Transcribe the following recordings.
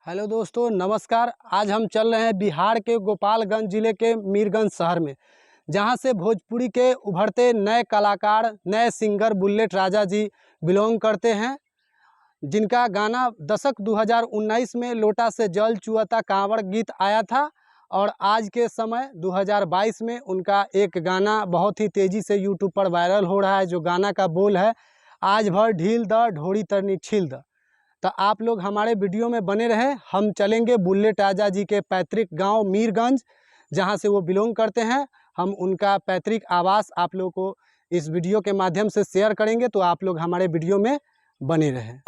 Hello दोस्तों, नमस्कार। आज हम चल रहे हैं बिहार के गोपालगंज ज़िले के मीरगंज शहर में, जहां से भोजपुरी के उभरते नए कलाकार, नए सिंगर बुलेट राजा जी बिलोंग करते हैं, जिनका गाना दशक 2019 में लोटा से जल चुअता कांवड़ गीत आया था। और आज के समय 2022 में उनका एक गाना बहुत ही तेज़ी से यूट्यूब पर वायरल हो रहा है, जो गाना का बोल है, आज भर ढील द ढोड़ी तरनी छील द। तो आप लोग हमारे वीडियो में बने रहे। हम चलेंगे बुलेट राजा जी के पैतृक गांव मीरगंज, जहां से वो बिलोंग करते हैं। हम उनका पैतृक आवास आप लोगों को इस वीडियो के माध्यम से शेयर करेंगे, तो आप लोग हमारे वीडियो में बने रहें।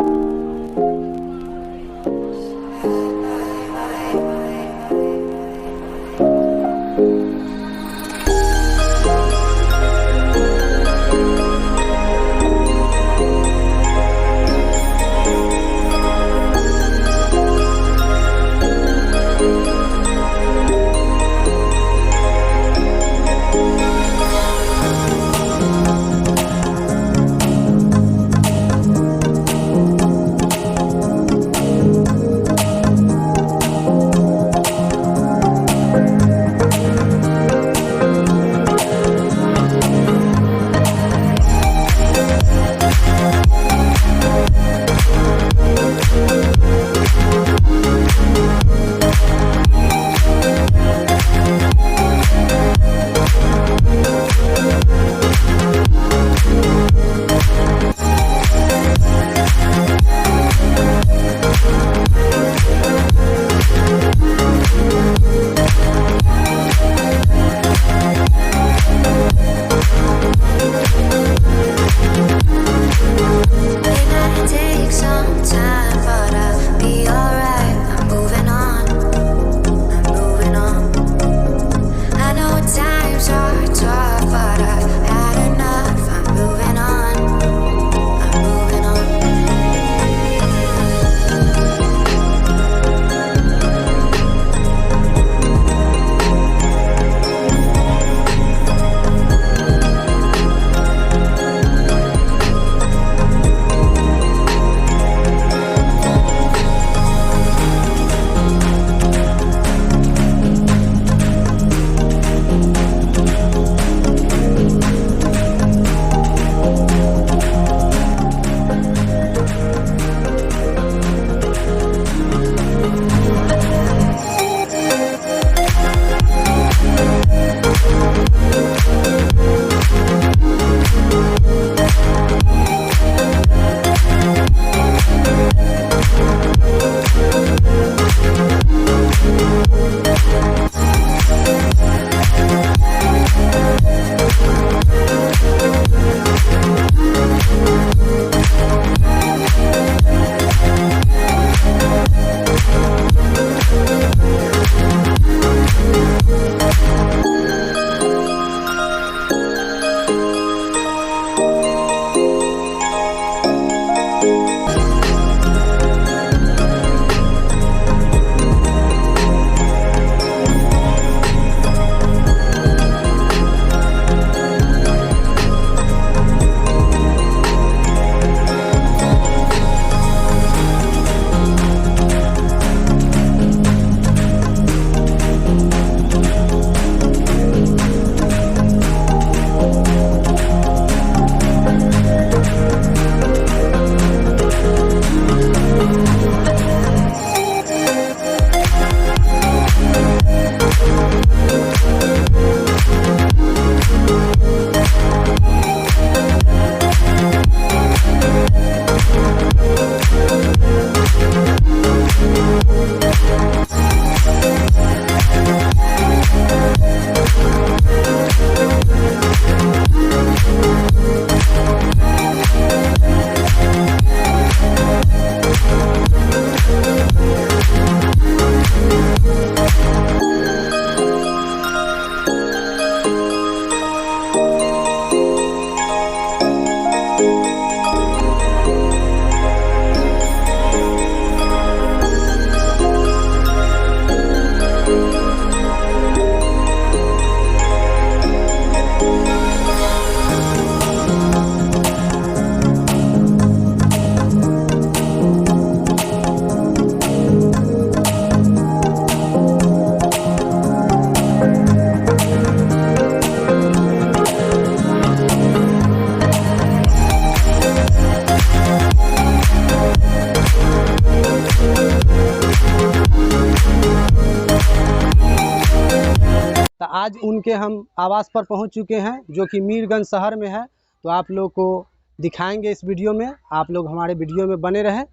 आज उनके हम आवास पर पहुंच चुके हैं, जो कि मीरगंज शहर में है। तो आप लोग को दिखाएंगे इस वीडियो में, आप लोग हमारे वीडियो में बने रहें।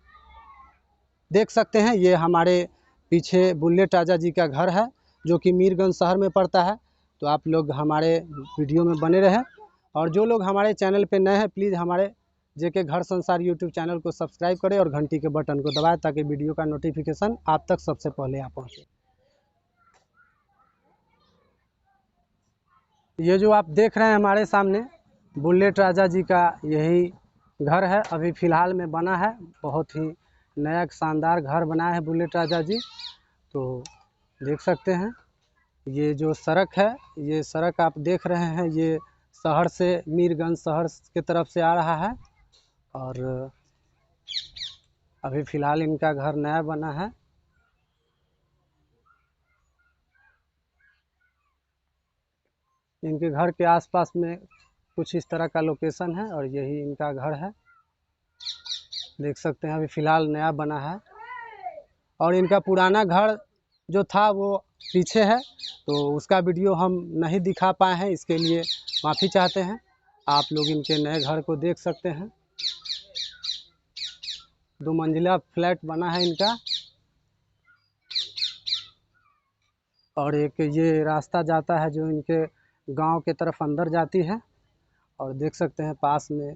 देख सकते हैं ये हमारे पीछे बुलेट राजा जी का घर है, जो कि मीरगंज शहर में पड़ता है। तो आप लोग हमारे वीडियो में बने रहें, और जो लोग हमारे चैनल पे नए हैं प्लीज़ हमारे जेके घर संसार यूट्यूब चैनल को सब्सक्राइब करें और घंटी के बटन को दबाएं, ताकि वीडियो का नोटिफिकेशन आप तक सबसे पहले आ पहुँचे। ये जो आप देख रहे हैं हमारे सामने बुलेट राजा जी का यही घर है, अभी फ़िलहाल में बना है। बहुत ही नया शानदार घर बनाया है बुलेट राजा जी। तो देख सकते हैं ये जो सड़क है, ये सड़क आप देख रहे हैं, ये शहर से मीरगंज शहर के तरफ से आ रहा है। और अभी फ़िलहाल इनका घर नया बना है। इनके घर के आसपास में कुछ इस तरह का लोकेशन है, और यही इनका घर है। देख सकते हैं अभी फ़िलहाल नया बना है, और इनका पुराना घर जो था वो पीछे है, तो उसका वीडियो हम नहीं दिखा पाए हैं, इसके लिए माफ़ी चाहते हैं। आप लोग इनके नए घर को देख सकते हैं। 2 मंजिला फ्लैट बना है इनका, और एक ये रास्ता जाता है जो इनके गांव के तरफ अंदर जाती है। और देख सकते हैं पास में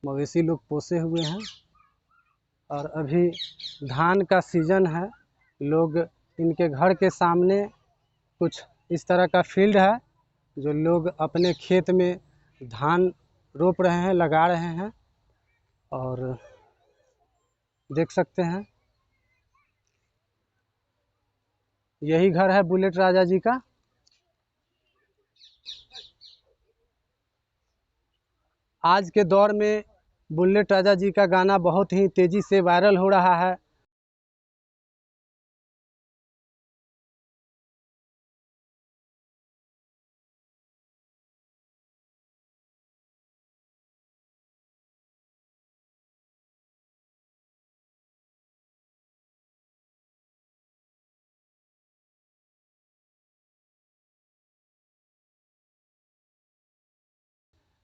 मवेशी लोग पोसे हुए हैं, और अभी धान का सीज़न है। लोग इनके घर के सामने कुछ इस तरह का फील्ड है, जो लोग अपने खेत में धान रोप रहे हैं, लगा रहे हैं। और देख सकते हैं यही घर है बुलेट राजा जी का। आज के दौर में बुलेट राजा जी का गाना बहुत ही तेज़ी से वायरल हो रहा है।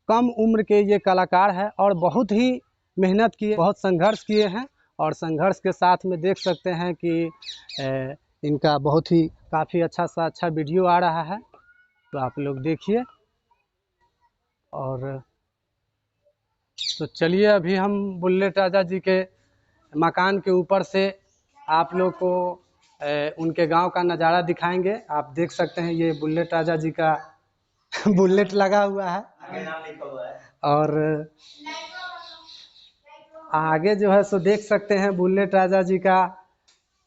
कम उम्र के ये कलाकार हैं, और बहुत ही मेहनत किए, बहुत संघर्ष किए हैं। और संघर्ष के साथ में देख सकते हैं कि इनका बहुत ही काफ़ी अच्छा वीडियो आ रहा है। तो आप लोग देखिए। और तो चलिए अभी हम बुलेट राजा जी के मकान के ऊपर से आप लोग को उनके गांव का नज़ारा दिखाएंगे। आप देख सकते हैं ये बुलेट राजा जी का बुलेट लगा हुआ है, और आगे जो है सो देख सकते हैं बुलेट राजा जी का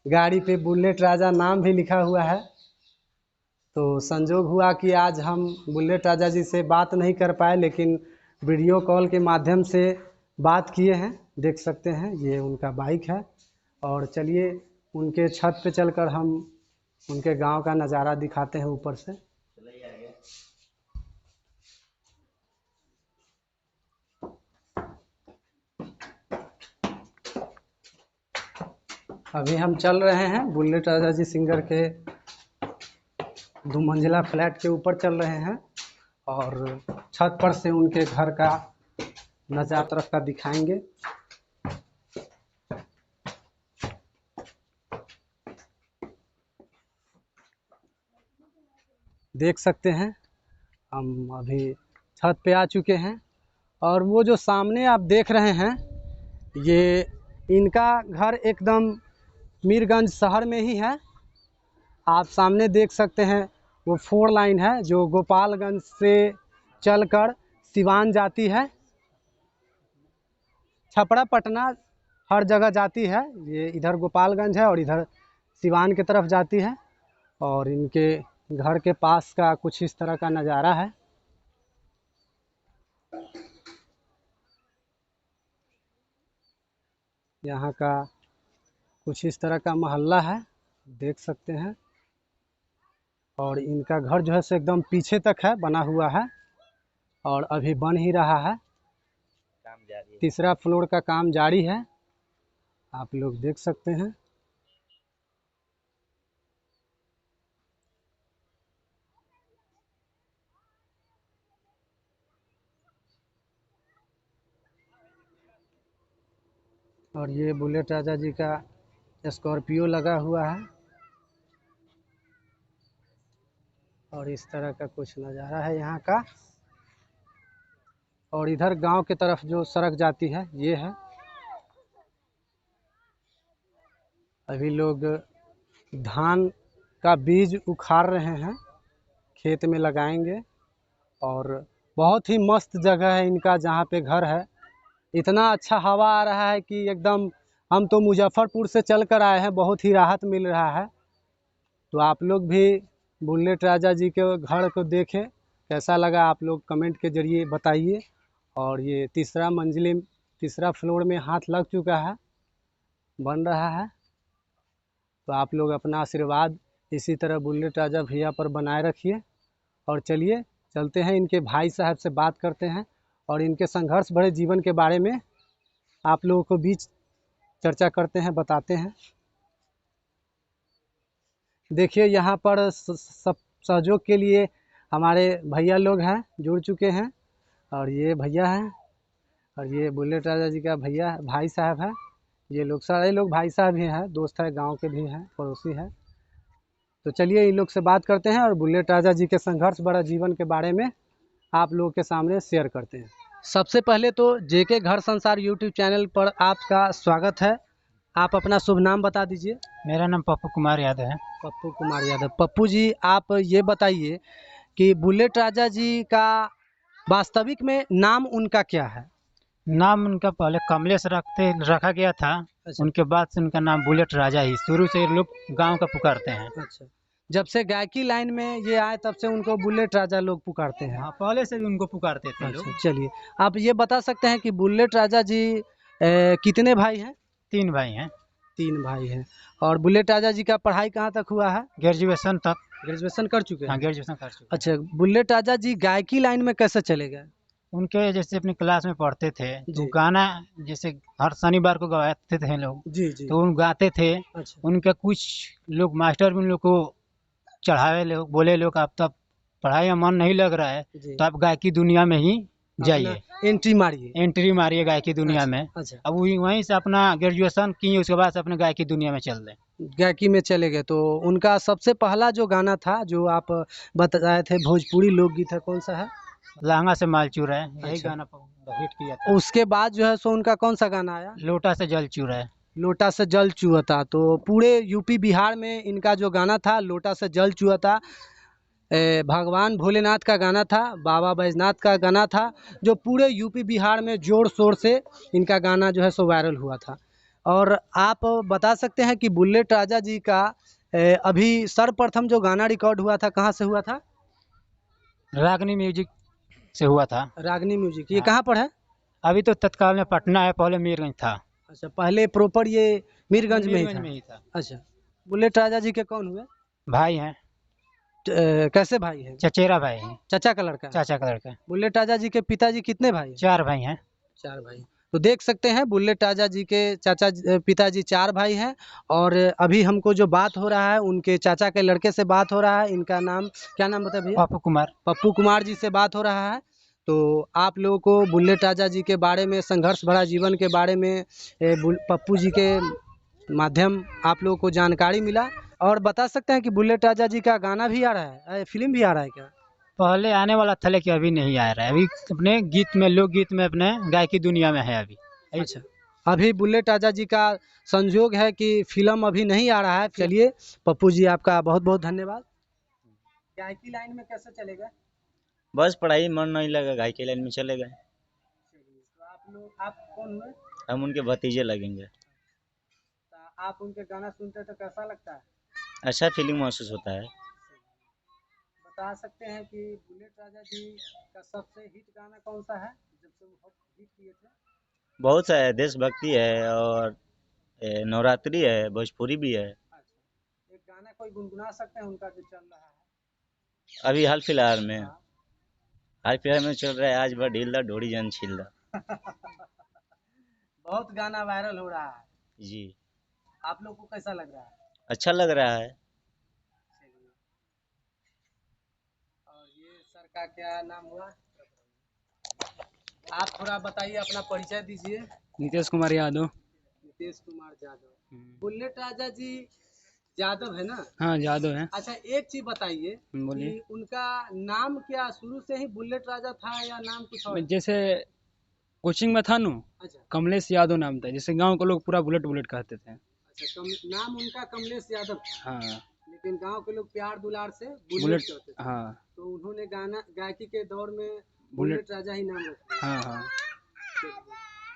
गाड़ी पे बुलेट राजा नाम भी लिखा हुआ है। तो संजोग हुआ कि आज हम बुलेट राजा जी से बात नहीं कर पाए, लेकिन वीडियो कॉल के माध्यम से बात किए हैं। देख सकते हैं ये उनका बाइक है, और चलिए उनके छत पे चलकर हम उनके गांव का नज़ारा दिखाते हैं ऊपर से। अभी हम चल रहे हैं बुलेट राजा जी सिंगर के 2 मंजिला फ्लैट के ऊपर चल रहे हैं, और छत पर से उनके घर का नज़ारा तरफ का दिखाएंगे। देख सकते हैं हम अभी छत पे आ चुके हैं, और वो जो सामने आप देख रहे हैं ये इनका घर एकदम मीरगंज शहर में ही है। आप सामने देख सकते हैं वो 4 लाइन है, जो गोपालगंज से चलकर सिवान जाती है। छपरा पटना हर जगह जाती है। ये इधर गोपालगंज है और इधर सिवान की तरफ जाती है। और इनके घर के पास का कुछ इस तरह का नज़ारा है। यहाँ का कुछ इस तरह का मोहल्ला है, देख सकते हैं। और इनका घर जो है सो एकदम पीछे तक है, बना हुआ है, और अभी बन ही रहा है। तीसरा फ्लोर का काम जारी है, आप लोग देख सकते हैं। और ये बुलेट राजा जी का स्कॉर्पियो लगा हुआ है और इस तरह का कुछ नज़ारा है यहाँ का। और इधर गांव की तरफ जो सड़क जाती है ये है। अभी लोग धान का बीज उखाड़ रहे हैं, खेत में लगाएंगे। और बहुत ही मस्त जगह है इनका जहाँ पे घर है। इतना अच्छा हवा आ रहा है कि एकदम, हम तो मुजफ्फरपुर से चल कर आए हैं, बहुत ही राहत मिल रहा है। तो आप लोग भी बुलेट राजा जी के घर को देखें, कैसा लगा आप लोग कमेंट के ज़रिए बताइए। और ये तीसरा फ्लोर में हाथ लग चुका है, बन रहा है। तो आप लोग अपना आशीर्वाद इसी तरह बुलेट राजा भैया पर बनाए रखिए। और चलिए चलते हैं, इनके भाई साहब से बात करते हैं और इनके संघर्ष भरे जीवन के बारे में आप लोगों को बीच चर्चा करते हैं, बताते हैं। देखिए यहाँ पर सब सहयोग के लिए हमारे भैया लोग हैं, जुड़ चुके हैं। और ये भैया हैं और ये बुलेट राजा जी का भैया भाई साहब है। ये लोग सारे लोग भाई साहब ही हैं, दोस्त है, गांव के भी हैं, पड़ोसी हैं। तो चलिए इन लोग से बात करते हैं और बुलेट राजा जी के संघर्ष भरा जीवन के बारे में आप लोगों के सामने शेयर करते हैं। सबसे पहले तो जेके घर संसार यूट्यूब चैनल पर आपका स्वागत है। आप अपना शुभ नाम बता दीजिए। मेरा नाम पप्पू कुमार यादव है। पप्पू कुमार यादव। पप्पू जी, आप ये बताइए कि बुलेट राजा जी का वास्तविक में नाम उनका क्या है? नाम उनका पहले कमलेश रखा गया था। अच्छा। उनके बाद से उनका नाम बुलेट राजा ही शुरू से लोग गांव का पुकारते हैं। अच्छा, जब से गायकी लाइन में ये आए तब से उनको बुलेट राजा लोग पुकारते हैं। हाँ, पहले से भी उनको पुकारते थे लोग। अच्छा, चलिए आप ये बता सकते हैं कि बुलेट राजा जी कितने भाई हैं? 3 भाई हैं। 3 भाई हैं। और बुलेट राजा जी का पढ़ाई कहाँ तक हुआ है? ग्रेजुएशन तक। ग्रेजुएशन कर चुके हैं? हाँ, ग्रेजुएशन कर चुके हैं। अच्छा, बुलेट राजा जी गायकी लाइन में कैसे चले गए? उनके जैसे अपनी क्लास में पढ़ते थे तो जी। गाना जैसे हर शनिवार को गाते थे लोग। जी जी। तो उन गाते थे। अच्छा। उनके कुछ लोग मास्टर भी उन लोग को चढ़ावे लोग, बोले लोग आप तो पढ़ाई में मन नहीं लग रहा है जी। तो आप गायकी दुनिया में ही जाइए, एंट्री मारिए। एंट्री मारिए गायकी दुनिया अच्छा, में। अच्छा। अब वहीं से अपना ग्रेजुएशन किए, उसके बाद से अपने गायकी दुनिया में चल रहे। गायकी में चले गए। तो उनका सबसे पहला जो गाना था जो आप बताए थे भोजपुरी लोकगीत है, कौन सा है? लहंगा से माल चूरा है, यही अच्छा। गाना हिट किया था। उसके बाद जो है सो उनका कौन सा गाना आया? लोटा से जल चूरा है। लोटा से जल चुहता। तो पूरे यूपी बिहार में इनका जो गाना था लोटा से जल चुहता, भगवान भोलेनाथ का गाना था, बाबा बैजनाथ का गाना था, जो पूरे यूपी बिहार में ज़ोर शोर से इनका गाना जो है सो वायरल हुआ था। और आप बता सकते हैं कि बुलेट राजा जी का अभी सर्वप्रथम जो गाना रिकॉर्ड हुआ था कहाँ से हुआ था? रागनी म्यूजिक से हुआ था। रागनी म्यूजिक, ये हाँ। कहाँ पर है? अभी तो तत्काल में पटना है, पहले मीरगंज था। अच्छा, पहले प्रॉपर ये मीरगंज में ही था। था। अच्छा, बुलेट राजा जी के कौन हुए? भाई हैं। कैसे भाई हैं? चचेरा भाई हैं। चाचा का लड़का है। चाचा का लड़का। बुलेट राजा जी के पिताजी कितने भाई हैं? 4 भाई हैं। 4 भाई। तो देख सकते हैं बुलेट राजा जी के पिताजी 4 भाई हैं। और अभी हमको जो बात हो रहा है उनके चाचा के लड़के से बात हो रहा है। इनका नाम क्या नाम बताइए भैया? पप्पू कुमार। पप्पू कुमार जी से बात हो रहा है। तो आप लोगों को बुलेट राजा जी के बारे में, संघर्ष भरा जीवन के बारे में पप्पू जी के माध्यम आप लोगों को जानकारी मिला। और बता सकते हैं कि बुलेट राजा जी का गाना भी आ रहा है, फिल्म भी आ रहा है क्या? पहले आने वाला था लेकिन अभी नहीं आ रहा है। अभी अपने गीत में, लोकगीत में, अपने गायकी दुनिया में है अभी। अच्छा, अभी बुलेट राजा जी का संजोग है कि फिल्म अभी नहीं आ रहा है। चलिए पप्पू जी, आपका बहुत बहुत धन्यवाद। गायकी लाइन में कैसे चलेगा? बस पढ़ाई मन नहीं लगा, गायकी लाइन में चले गए। तो आप कौन हुए? हम उनके भतीजे लगेंगे। तो आप उनके गाना सुनते तो कैसा लगता है? अच्छा फीलिंग महसूस होता है। बता सकते हैं कि बुलेट राजा जी का सबसे हिट गाना कौन सा है जब से वो हिट किए थे? बहुत सा है, देशभक्ति है और नवरात्रि है, भोजपुरी भी है। अच्छा, एक गाना कोई गुनगुना सकते हैं उनका जो चल रहा है अभी हाल फिलहाल में हाँ। चल रहा है, आज बा ढील दा ढोड़ी जन छील दा। बहुत गाना वायरल हो रहा है जी, आप लोग को कैसा लग रहा है? अच्छा लग रहा है। और ये सर का क्या नाम हुआ? आप थोड़ा बताइए, अपना परिचय दीजिए। नीतीश कुमार यादव। रितेश कुमार यादव। बुलेट राजा जी यादव है ना? हाँ यादव है। अच्छा, एक चीज बताइए बोलिए। कि उनका नाम क्या शुरू से ही बुलेट राजा था या नाम कुछ और? जैसे कोचिंग में था नु, अच्छा कमलेश यादव नाम था, जैसे गांव के लोग पूरा बुलेट बुलेट कहते थे। अच्छा, नाम उनका कमलेश यादव था, हाँ लेकिन गांव के लोग प्यार दुलार से बुलेट बुलेट। कहते थे। हाँ तो उन्होंने गाना गायकी के दौर में बुलेट। बुलेट राजा ही नाम रख दिया। हाँ हाँ।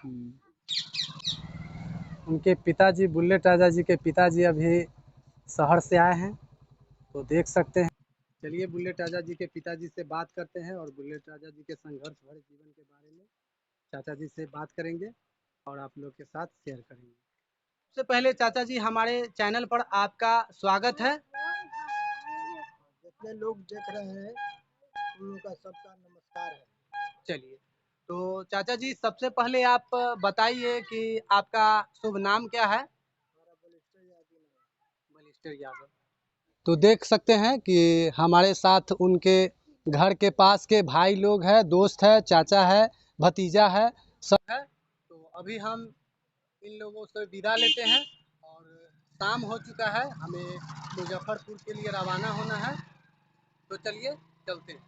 हम्म। उनके पिताजी, बुलेट राजा जी के पिताजी अभी शहर से आए हैं, तो देख सकते हैं। चलिए बुलेट राजा जी के पिताजी से बात करते हैं और बुलेट राजा जी के संघर्ष भरे जीवन के बारे में चाचा जी से बात करेंगे और आप लोग के साथ शेयर करेंगे। सबसे पहले चाचा जी, हमारे चैनल पर आपका स्वागत है। जितने लोग देख रहे हैं उन लोगों का सबका नमस्कार है। चलिए, तो चाचा जी सबसे पहले आप बताइए कि आपका शुभ नाम क्या है? हमारा बलिस्टर यादव है। बलिस्टर यादव। तो देख सकते हैं कि हमारे साथ उनके घर के पास के भाई लोग हैं, दोस्त है, चाचा है, भतीजा है, सब है। तो अभी हम इन लोगों से विदा लेते हैं और शाम हो चुका है, हमें मुजफ्फरपुर के लिए रवाना होना है। तो चलिए चलते हैं।